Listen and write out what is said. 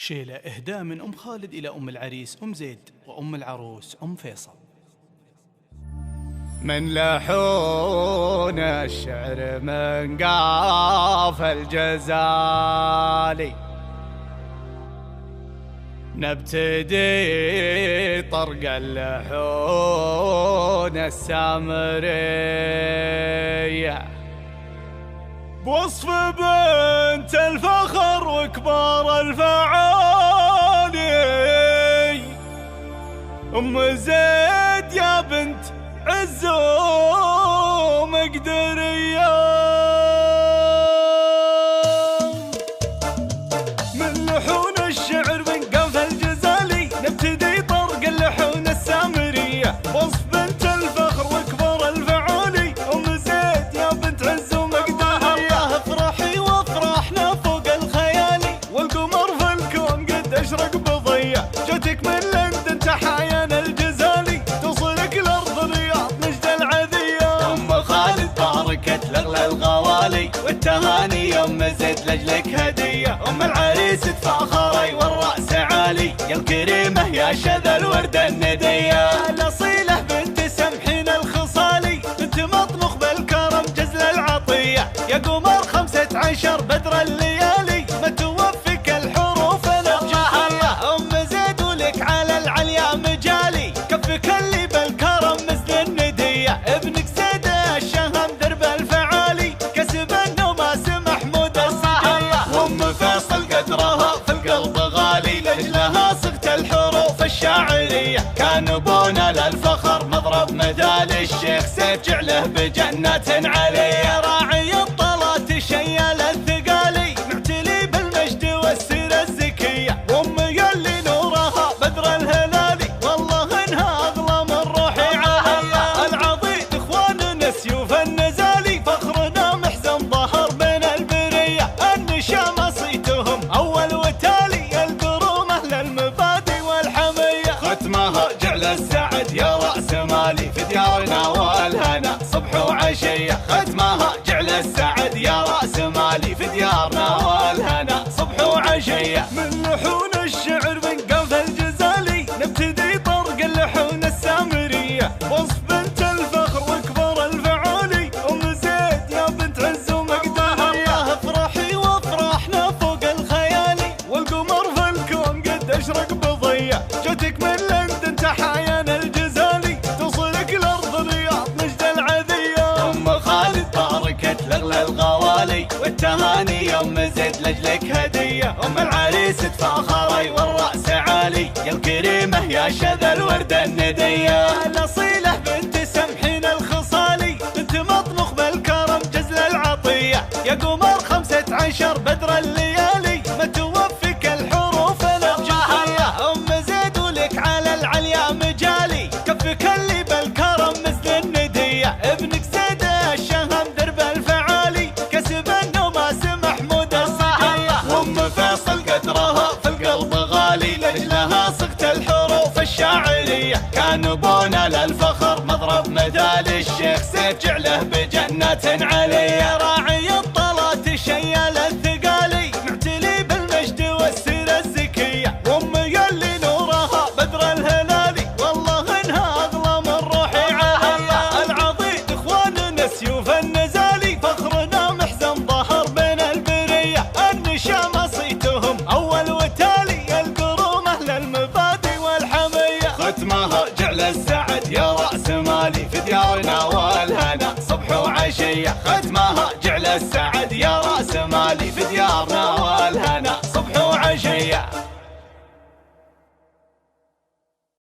شيلة إهداء من أم خالد إلى أم العريس أم زيد وأم العروس أم فيصل. من لحون الشعر من قاف الجزالي نبتدي طرق اللحون السامرية بوصف بنت الفخر وكبار الفعالي أم زيد يا بنت عز ومقدرية. من لحون الشعر من قاف الجزالي نبتدي طرق اللحون السامرية وصف بنت الفخر وكبار الفعالي أم زيد يا بنت عز ومقدرية. افرحي وافرحنا فوق الخيالي والقمر في الكون قد اشرق بضية جتك من لندن تحايان الجزالي توصلك الارض الرياض نجد العذية. ام خالد باركت لاغلى الغوالي والتهاني ام زيد لاجلك هدية. ام العريس تفاخري والراس عالي يا الكريمة يا شذا الورد الندية. الاصيلة بنت سمحين الخصالي بنت مطبخ بالكرم جزل العطية يا قمر 15 بدر الليالي ما توفك الحروف الابجدية. ام زيد ولك على العليا مجالي كفك اللي بالكرم مثل الندية. ابنك زيد الشهم درب الفعالي كسب النوماس محمود الصحية. وام فيصل قدرها في القلب غالي لاجلها صغت الحروف الشاعرية. كان ابونا للفخر مضرب مدال الشيخ سيف جعله بجنات عليا. راعي الطلات شيال الثقالي معتلي بالمجد والسيرة الزكية. وامي اللي نورها بدر الهلالي والله انها اغلى من روحي عليا. العضيد اخواننا سيوف النزالي فخرنا محزن ظهر بين البرية. النشامة صيتهم اول وتالي القرومة للمبادئ والحمية. ختمها جعل السعد يا رأس مالي في ديارنا والهنا صبح وعشية. ختمها جعل السعد يا رأس مالي في ديارنا والهنا صبح وعشية. من لحون الشعر من قاف الجزالي نبتدي طرق اللحون السامرية وصف بنت الفخر وكبار الفعالي أم زيد يا بنت عز ومقدرية. افرحي وافرحنا فوق الخيالي والقمر في الكون قد اشرق بضية جتك من لندن تحايان الجزالي توصلك الارض الرياض نجد العذية. ام خالد باركت لاغلى الغوالي والتهاني ام زيد لاجلك هدية. ام العريس تفاخري والراس عالي يا الكريمة يا شذا الورد الندية. الاصيلة بنت سمحين الخصالي بنت مطبخ بالكرم جزل العطية يا قمر 15 بدر الليالي ما توفك الحروف الابجدية. ام زيد ولك على العليا مجالي كفك اللي بالكرم مثل الندية. ابنك زيد الشهم درب الفعالي كسب النوماس محمود الصحية. وام فيصل قدرها في القلب غالي لاجلها صغت الحروف الشاعرية. كان ابونا للفخر مضرب مدال الشيخ سيف جعله بجنات عليا. راعي الطلات شيال الثقالي معتلي بالمجد والسيرة الزكية. وامي اللي نورها بدر الهلالي والله انها اغلى من روحي عليا. العضيد اخواننا سيوف النزالي فخرنا محزن ظهر بين البرية. النشامة صيتهم اول وتالي القرومة للمبادئ والحمية. ختمها جعل السعد يا رأس مالي في ديارنا والهنا صبح وعشية. ختمها جعل السعد يا رأس مالي في ديارنا